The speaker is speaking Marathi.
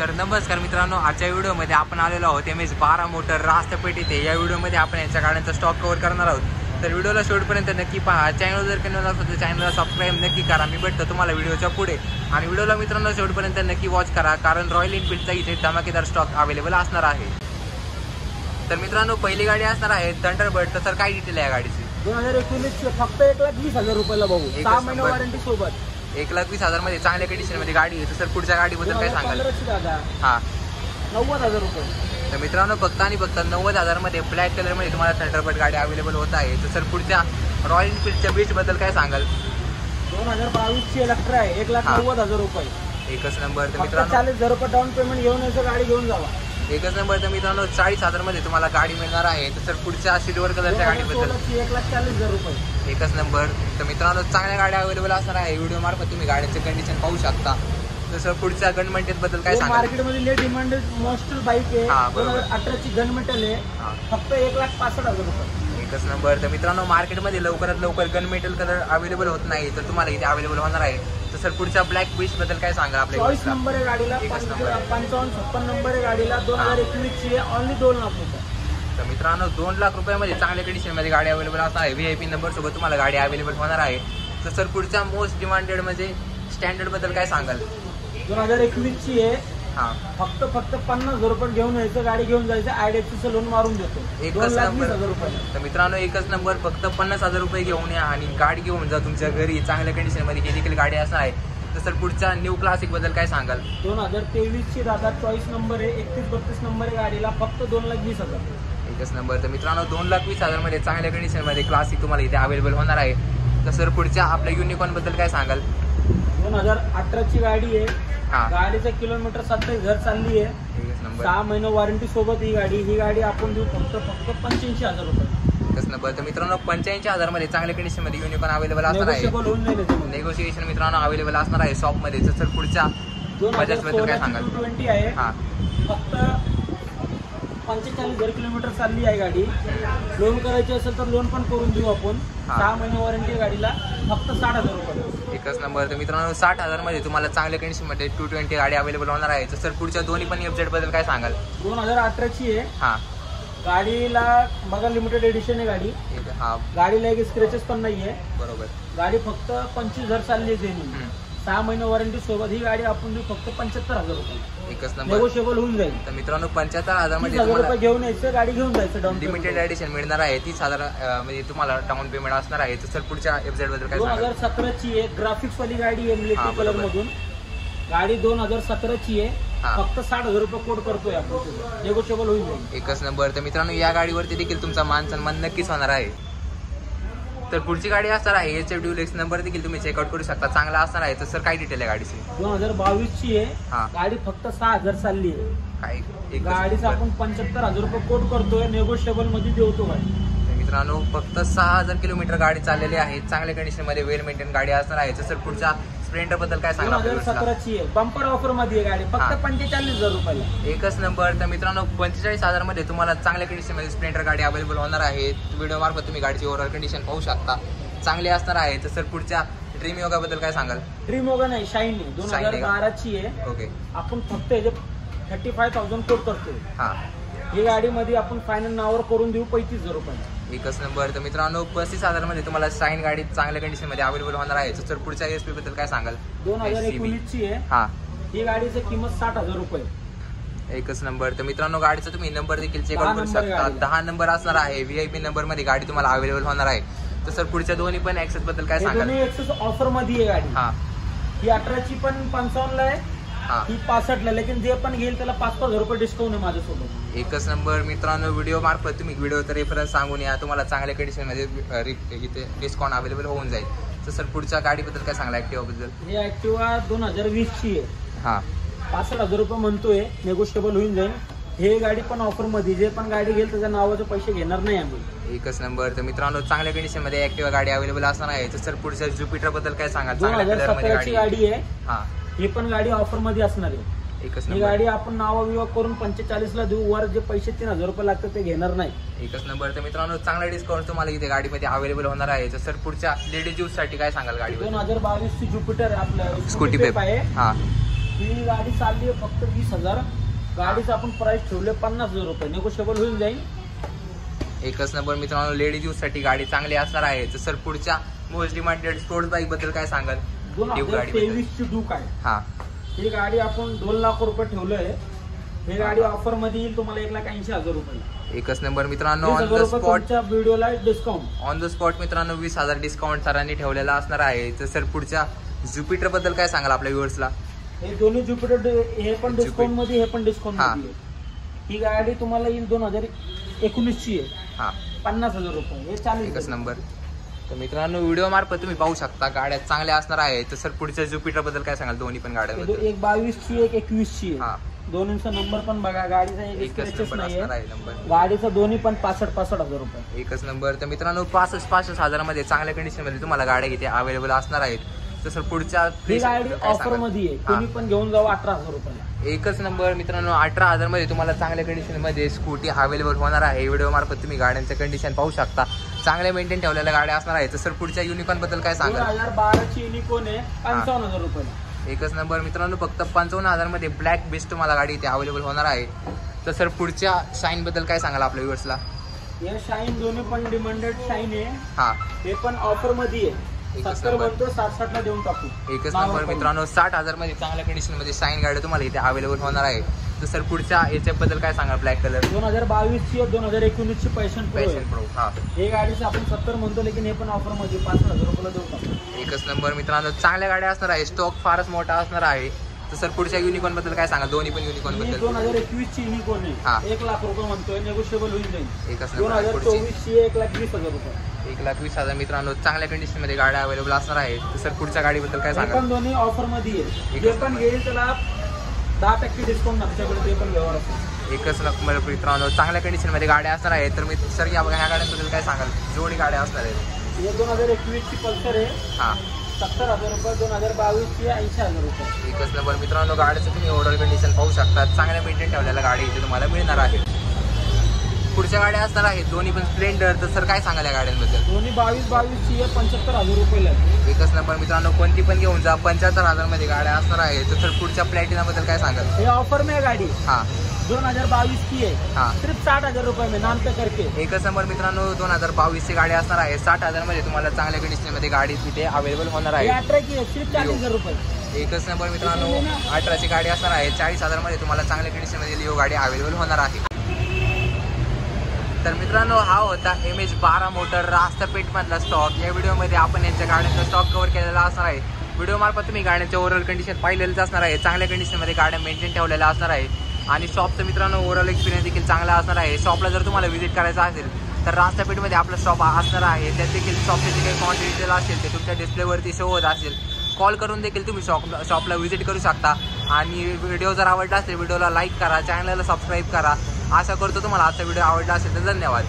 तर नमस्कार मित्रांनो, आजच्या व्हिडिओमध्ये आपण आलेलो आहोत MS12 मोटर रास्तपेठ येथे। या व्हिडिओमध्ये आपण यांच्या गाड्यांचा स्टॉक कव्हर करणार आहोत। तर व्हिडिओला शेवटपर्यंत नक्की पहा। चॅनल जर नवीन असेल तर चॅनलला सबस्क्राइब नक्की करा। मी भेटतो तुम्हाला व्हिडिओच्या पुढे। आणि व्हिडिओला मित्रांनो शेवटपर्यंत नक्की वॉच करा, कारण रॉयल एनफील्डचा इथे धमाकेदार स्टॉक अवेलेबल असणार आहे। तर मित्रांनो, पहिली गाडी असणार आहे थंडरबर्ड। तर काय डिटेल आहे या गाडीची? 2019 फक्त 1,20,000 रुपयाला भाऊ, 6 महिने वॉरंटी सोबत। 1,20,000 मध्ये चांगल्या कंडिशन मध्ये गाडी आहे। तर पुढच्या गाडीबद्दल काय सांगाल? हा 90,000 रुपये। तर मित्रांनो, फक्त आणि फक्त 90,000 मध्ये ब्लॅक कलर मध्ये तुम्हाला थंडरबर्ड गाडी अवेलेबल होत आहे। तर सर पुढच्या रॉयल एनफील्डच्या बेस्ट बद्दल काय सांगाल? 2022 ची इलेक्ट्रा आहे, 1,90,000 रुपये। एकच नंबर। तर मित्रांनो 40,000 रुपये डाऊन पेमेंट घेऊन यायचं, गाडी घेऊन जावा। एकच नंबर। तर मित्रांनो 40,000 मध्ये तुम्हाला गाडी मिळणार आहे। तर सर पुढच्या सिल्वर कलरच्या गाडीबद्दल 1,40,000 रुपये। एकच नंबर। तर मित्रांनो चांगल्या गाड्या अवेलेबल असणार आहे। व्हिडिओ मार्फत तुम्ही गाडीचे कंडिशन पाहू शकता। तसं पुढच्या गन मेटल बद्दल काय सांगा? मार्केटमध्ये लेट डिमांडेड मोस्टर बाईक आहे, 2018 ची गन मेटल आहे, फक्त 1,65,000 रुपये। एकच नंबर। तर मित्रांनो मार्केटमध्ये लवकरात लवकर गन मेटल कलर अवेलेबल होत नाही, तर तुम्हाला इथे अवेलेबल होणार आहे। तर सर पुढच्या ब्लॅक बीस्ट बद्दल काय सांगा? आपल्या 24 नंबर आहे गाडीला, 55-56 नंबर आहे गाडीला, 2021 ची आहे, ओनली 2 लाख रुपये। तर मित्रांनो 2 लाख रुपयामध्ये चांगल्या कंडिशन मध्ये गाडी अवेलेबल असणार आहे। VIP नंबर सोबत तुम्हाला गाडी अवेलेबल होणार आहे। तर सर पुढच्या मोस्ट डिमांडेड म्हणजे स्टँडर्ड बद्दल काय सांगाल? 2021 ची आहे, फक्त 50,000 रुपये घेऊन यायचं, गाडी घेऊन जायचं, IDFC लोन मारून देतो। 1,20,000 रुपये। तर मित्रांनो एकच नंबर, फक्त 50,000 रुपये घेऊन या आणि गाडी घेऊन जा तुमच्या घरी चांगल्या कंडिशन मध्ये। ही देखील गाडी असणार आहे। तर सर पुढच्या न्यू क्लासिक बद्दल काय सांगाल? 2023 ची दादा 24 नंबर आहे, 31-32 नंबर आहे गाडीला, फक्त 2,20,000। एकच नंबर। तर मित्रांनो 2,20,000 मध्ये चांगल्या कंडिशन मध्ये क्लासिक तुम्हाला इथे अवेलेबल होणार आहे। तर सर पुढच्या आपल्या युनिकॉर्न बद्दल काय सांगाल? 2018 ची गाडी आहे, गाडीचं किलोमीटर 27,000 चालली आहे, 6 महिने वॉरंटी सोबत ही गाडी आपण देऊ फक्त 85,000 रुपये। एकच नंबर। तर मित्रांनो 85,000 मध्ये चांगल्या कंडिशन मध्ये युनिकॉर्न अवेलेबल असणार आहे। नेगोशिएशन मित्रांनो अवेलेबल असणार आहे शॉप मध्ये। तर सर पुढच्या बजाज बद्दल काय सांगाल? 220 आहे, फक्त 45,000 किलोमीटर चालली आहे गाडी। लोन करायची असेल तर लोन पण करून देऊ आपण, 6 महिने वॉरंटी गाडीला, फक्त 60,000 रुपये। एकच नंबर। तर मित्रांनो 60,000 मध्ये तुम्हाला चांगल्या कंडिशन मध्ये 220 गाडी अवेलेबल होणार आहे। तर सर पुढच्या दोन्ही पण FZ बद्दल काय सांगाल? 2018 ची आहे, गाडीला बघा लिमिटेड एडिशन आहे गाडी, गाडीला एक स्क्रॅचेस पण नाहीये, बरोबर। गाडी फक्त 25,000 चालली आहे, 6 महिने वॉरंटी सोबत ही गाडी आपण देऊ फक्त 75,000 रुपये। एकच नंबर, नेगोशिएबल होऊन जाईल। तर मित्रांनो 75,000 मध्ये रुपये घेऊन यायचं, गाडी घेऊन जायचं, डाऊन लिमिटेड एडिशन मिळणार आहे। 30,000 म्हणजे तुम्हाला डाऊन पेमेंट असणार आहे। तर सर पुढच्या FZ बद्दल काय सांगाल? 2017 ची एक ग्राफिक्स वाली गाडी आहे, मिलिटरी कलर मधून गाडी, 2017 ची आहे, फक्त 60,000 रुपये कोड करतोय आपण, नेगोशिएबल होईल जाईल। एकच नंबर। तर मित्रांनो या गाडीवरती देखील तुमचा मान सन्मान नक्कीच होणार आहे। तर पुढची गाडी असणार आहे HF Deluxe, नंबर देखील तुम्ही चेकआउट करू शकता, चांगला असणार आहे। तर सर काय डिटेल आहे गाडीची? 2022 ची आहे, गाडी फक्त 6,000 चालली आहे, काय गाडीचा आपण 75,000 रुपये कोड करतोय, नेगोशिएबल मध्ये देतो गाडी। मित्रांनो फक्त 6,000 किलोमीटर गाडी चाललेली आहे, चांगल्या कंडिशन मध्ये वेल मेंटेन गाडी असणार आहे। तर सर पुढच्या स्प्लेंडर बद्दल काय सांगा? 2017 ची आहे, बंपर ऑफर मध्ये आहे गाडी, फक्त 45,000 रुपयाला। एकच नंबर। तर मित्रांनो 45,000 मध्ये तुम्हाला चांगल्या कंडिशन मध्ये स्प्लेंडर गाडी अवेलेबल होणार आहे। व्हिडिओ मार्फत तुम्ही गाडीची ओव्हरऑल कंडिशन पाहू शकता, चांगली असणार आहे। तर सर पुढच्या ड्रीम योगा बद्दल काय सांगाल? ड्रीम योगा नाही, शाईन आहे, 2012 ची आहे, ओके। आपण फक्त 35,000 कोड करतोय, ही गाडीमध्ये आपण फायनल नावावर करून देऊ 35,000 रुपये। एकच नंबर। तर मित्रांनो 35,000 मध्ये तुम्हाला शाईन गाडी चांगल्या कंडिशन मध्ये अवेलेबल होणार आहे। तर पुढच्या SP बद्दल काय सांगाल? 2019 ची आहे, ही गाडीची किंमत 60,000 रुपये। एकच नंबर। तर मित्रांनो गाडीचा तुम्ही नंबर देखील चेकआउट करू शकता, 10 नंबर असणार आहे। VIP नंबर मध्ये गाडी तुम्हाला अवेलेबल होणार आहे। तर सर पुढच्या दोन्ही पण ऍक्सेस बद्दल काय सांगाल? दोन्ही ऍक्सेस ऑफर मध्ये आहे गाडी, ही 18 ची पण 55 ला आहे, ही 65 ला, लेकिन जे पण घेईल त्याला 5,000 रुपये डिस्काउंट आहे माझ्यासोबत। एकच नंबर। मित्रांनो व्हिडिओ मार्फत तुम्ही व्हिडिओचा रेफरन्स सांगून या, तुम्हाला चांगल्या कंडिशन मध्ये इथे डिस्काउंट अवेलेबल होऊन जाईल। तर सर पुढच्या गाडीबद्दल काय सांगला? ऍक्टिवा बद्दल? ही ऍक्टिवा 2020 ची आहे, 65,000 रुपये म्हणतोय, नेगोशिएबल होऊन जाईल। हे गाडी पण ऑफर मध्ये, जे पण गाडी घेईल त्याच्या नावाचे पैसे घेणार नाही आम्ही। एकच नंबर। तर मित्रांनो चांगल्या कंडिशन मध्ये ऍक्टिवा गाडी अवेलेबल असणार आहे। तर सर पुढच्या ज्युपिटर बद्दल काय सांगा? 2017 ची गाडी आहे, ही पण गाडी ऑफर मध्ये असणार आहे। ही गाडी आपण नावा विवा करून 45 ला देऊ, वर जे पैसे 3,000 रुपये लागतात ते घेणार नाही। एकच नंबर। तर मित्रांनो चांगला डिस्काउंट तुम्हाला इथे गाडीमध्ये अवेलेबल होणार आहे। तर सर पुढच्या लेडीज यूज साठी काय सांगाल गाडी? 2022 ची ज्युपिटर आपलं स्कूटी पेप आहे, ही गाडी चालली आहे फक्त 20,000. गाडीचं आपण प्राइस ठेवले 50,000 रुपये, निगोशिएबल होऊन जाईल. एकच नंबर मित्रांनो, लेडीज यूज साठी गाडी चांगली असणार आहे. तर सर पुढच्या मोस्ट डिमांडेड स्पोर्ट्स बाईक बद्दल काय सांगाल? 2023 ची ड्यूक आहे. हा, ही गाडी आपण 2 लाख रुपये ठेवलंय. ही गाडी ऑफर मध्ये येईल तुम्हाला 1,80,000 रुपये. एकच नंबर मित्रांनो, ऑन द स्पॉट व्हिडिओला डिस्काउंट. ऑन द स्पॉट मित्रांनो 20,000 डिस्काउंट सरांनी ठेवलेला असणार आहे. तर सर पुढच्या ज्युपिटर बद्दल काय सांगाल आपल्या व्ह्युअर्सला? हे दोन्ही ज्युपिटर हे पण डिस्काउंट मध्ये, हे पण डिस्काउंट मध्ये. ही गाडी तुम्हाला येईल 2019 ची आहे. हा, 50,000 रुपये. हे चालेल. एकच नंबर. तर मित्रांनो व्हिडिओ मार्फत तुम्ही पाहू शकता गाड्या चांगल्या असणार आहे. तर सर पुढच्या ज्युपिटर बद्दल काय सांगाल? दोन्ही पण गाड्यांबद्दल. एक 22 ची, एक 21 ची. हा, दोन्हीचा नंबर पण बघा. गाडीचा एकच नंबर असणार आहे नंबर. गाडीचा दोन्ही पण 65,000 रुपये. एकच नंबर. तर मित्रांनो 65,000 मध्ये चांगल्या कंडिशन मध्ये तुम्हाला गाड्या इथे अवेलेबल असणार आहेत. तसं पुढच्या गाडी ऑफर मध्ये आहे, कोणी पण घेऊन जाऊ 18,000 रुपयाला. एकच नंबर मित्रांनो, 18,000 मध्ये तुम्हाला चांगल्या कंडिशन मध्ये स्कूटी अवेलेबल होणार आहे. व्हिडिओ मार्फत तुम्ही गाड्यांचं कंडिशन पाहू शकता. चांगल्या मेंटेन ठेवलेल्या गाड्या असणार आहेत. तर पुढच्या युनिकॉर्न बद्दल काय सांगा? 2012 ची युनिकॉर्न आहे, 55,000 रुपयाला. एकच नंबर मित्रांनो, फक्त 55,000 मध्ये ब्लॅक बेस्ट तुम्हाला गाडी इथे अवेलेबल होणार आहे. तर सर पुढच्या शाईन बद्दल काय सांगाल आपल्या व्ह्युअर्सला? हे शाईन दोन्ही पण डिमांडेड शाईन आहे. हा, हे पण ऑफर मध्ये आहे. 70 म्हणतो 60 ला देऊन टाकू. एकच नंबर मित्रांनो, 60,000 मध्ये चांगल्या कंडिशन मध्ये शाईन गाडी तुम्हाला इथे अवेलेबल होणार आहे. तर सर पुढच्या याच्या बद्दल काय सांगा? ब्लॅक कलर 2022 ची, 2019 ची पैशन प्रो. हा, हे गाडीचं आपण 70 म्हणतो, लेकिन हे पण ऑफर मध्ये 65,000 रुपयाला देऊ टाकू. एकच नंबर मित्रांनो, चांगल्या गाड्या असणार आहे. स्टॉक फारच मोठा असणार आहे. तर सर पुढच्या युनिकॉर्न बद्दल काय सांगा? दोन्ही पण युनिकॉर्न बद्दल. 2021 ची युनिकॉर्न आहे, 1 लाख रुपये म्हणतोय, निगोशिएबल होऊन जाईल. एकच नंबर. 2024 ची 1,20,000 रुपये. 1,20,000 मित्रांनो, चांगल्या कंडिशन मध्ये गाड्या अवेलेबल असणार आहेत. तर सर पुढच्या गाडीबद्दल काय सांगा? पण दोन्ही ऑफर मध्ये आहे. जे पण घेईल त्याला 10% डिस्काउंट आमच्याकडे, ते पण व्यवहार असेल. एकच नंबर मित्रांनो, चांगल्या कंडिशन मध्ये गाड्या असणार आहेत. तर मी सर ह्या गाड्यांबद्दल काय सांगाल? जोडी गाड्या असणार आहेत. हे 2021 ची पल्सर आहे. हा, 70,000 रुपये. 2022 ची 80,000 रुपये. एकच नंबर मित्रांनो, गाडीचं तुम्ही ओव्हरऑल कंडिशन पाहू शकता. चांगल्या मेंटेन ठेवलेल्या गाडी इथे तुम्हाला मिळणार आहे. पुढच्या गाड्या असणार आहेत दोन्ही पण स्प्लेंडर. तर सर काय सांगाल या गाड्यांबद्दल? दोन्ही 22 ची 75,000 रुपये. एकच नंबर मित्रांनो, कोणती पण घेऊन जा, 75,000 मध्ये गाड्या असणार आहेत. तर सर पुढच्या प्लॅटिना बद्दल काय सांगाल? हे ऑफर में गाडी. हा, 2022 की आहे. हा, सिर्फ 60,000 रुपये में नाम पे करके. एकच नंबर मित्रांनो, 2022 ची गाडी असणार आहे. 60,000 मध्ये तुम्हाला चांगल्या कंडिशन मध्ये गाडी तिथे अवेलेबल होणार आहे. 18 की आहे, सिर्फ 40,000 रुपये. एकच नंबर मित्रांनो, 18 ची गाडी असणार आहे. 40,000 मध्ये तुम्हाला चांगल्या कंडिशन मध्ये लिओ गाडी अवेलेबल होणार आहे. तर मित्रांनो, हा होता MH12 मोटर रास्तापेठ मधला स्टॉक. या व्हिडिओमध्ये आपण यांच्या गाड्यांचा स्टॉक कव्हर केलेला असणार आहे. व्हिडिओ मार्फत तुम्ही गाड्यांचे ओव्हरऑल कंडिशन पाहिलेलंच असणार आहे. चांगल्या कंडिशन मध्ये गाड्या मेंटेन ठेवलेल्या असणार आहे. आणि शॉपचं मित्रांनो ओव्हरऑल एक्सपिरियन्स देखील चांगला असणार आहे. शॉपला जर तुम्हाला व्हिजिट करायचं असेल तर रास्तापेठमध्ये आपला शॉप असणार आहे. त्यात देखील शॉपचे जे काही कॉन्टॅक्ट डिटेल असेल ते तुमच्या डिस्प्लेवरती शो होत असेल. कॉल करून देखील तुम्ही शॉपला व्हिजिट करू शकता. आणि व्हिडिओ जर आवडला असेल व्हिडिओला लाईक करा, चॅनलला सबस्क्राईब करा. आशा करतो तुम्हाला आजचा व्हिडिओ आवडला असेल तर धन्यवाद.